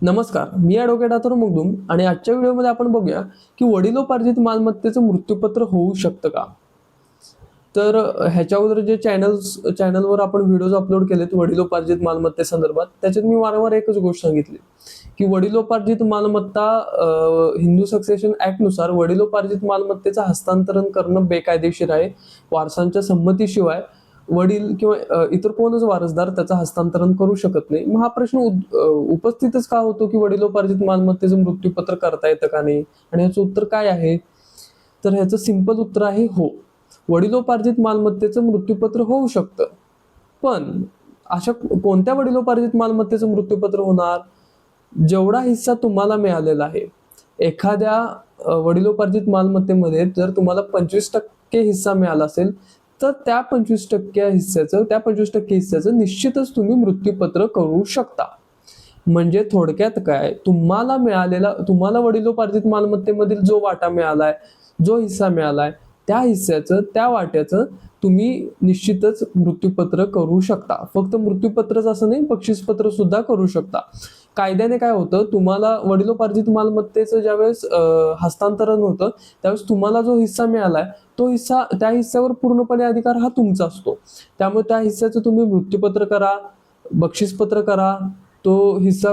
नमस्कार, मी ॲडव्होकेट अथर्व मुगदुम आणि आजच्या व्हिडिओमध्ये आपण बघूया की वडिलोपार्जित मालमत्तेचं मृत्यूपत्र होऊ शकतं का? तर ह्याच्या अगोदर जे चॅनलवर आपण व्हिडिओज अपलोड केलेत वडिलोपार्जित मालमत्तेसंदर्भात, त्याच्यात मी वारंवार एकच गोष्ट सांगितली की वडिलोपार्जित मालमत्ता हिंदू सक्सेशन ॲक्टनुसार वडिलोपार्जित मालमत्तेचं हस्तांतरण करणं बेकायदेशीर आहे. वारसांच्या संमतीशिवाय वडील किंवा इतर कोणच वारसदार त्याचं हस्तांतरण करू शकत नाही. मग हा प्रश्न उपस्थितच का होतो की वडिलोपार्जित मालमत्तेचं मृत्यूपत्र करता येतं का नाही? आणि ह्याचं उत्तर काय आहे? तर ह्याचं सिंपल उत्तर आहे हो. वडिलोपार्जित मालमत्तेचं मृत्यूपत्र होऊ शकतं. पण अशा कोणत्या वडिलोपार्जित मालमत्तेचं मृत्यूपत्र होणार? जेवढा हिस्सा तुम्हाला मिळालेला आहे. एखाद्या वडिलोपार्जित मालमत्तेमध्ये जर तुम्हाला 25% हिस्सा मिळाला असेल, तर त्या 25% हिस्स्याचं निश्चितच तुम्ही मृत्यूपत्र करू शकता. म्हणजे थोडक्यात काय, तुम्हाला वडिलोपार्जित मालमत्तेमधील जो वाटा मिळालाय, जो हिस्सा मिळालाय, त्या वाट्याचं तुम्ही निश्चितच मृत्यूपत्र करू शकता. फक्त मृत्यूपत्रच असं नाही, बक्षीसपत्र सुद्धा करू शकता. कायद्याने काय होतं, तुम्हाला वडिलोपार्जित मालमत्तेचं ज्यावेळेस हस्तांतरण होतं, त्यावेळेस तुम्हाला जो हिस्सा मिळालाय, त्या हिस्स्यावर पूर्णपणे अधिकार हा तुमचा असतो. त्यामुळे त्या हिस्स्याचं तुम्ही मृत्यूपत्र करा, बक्षीसपत्र करा, तो हिस्सा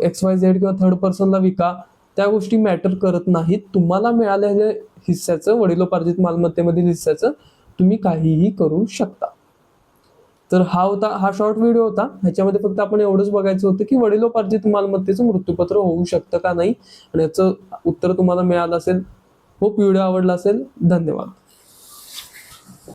XYZ किंवा थर्ड पर्सनला विका, त्या गोष्टी मॅटर करत नाहीत. तुम्हाला मिळालेल्या हिस्स्याचं, वडिलोपार्जित मालमत्तेमधील हिस्स्याचं तुम्ही काहीही करू शकता. तर हा शॉर्ट व्हिडिओ होता. ह्याच्यामध्ये फक्त आपण एवढंच बघायचं होतं की वडिलोपार्जित मालमत्तेचं मृत्यूपत्र होऊ शकतं का नाही, आणि याचं उत्तर तुम्हाला मिळालं असेल. होप व्हिडिओ आवडला असेल. धन्यवाद.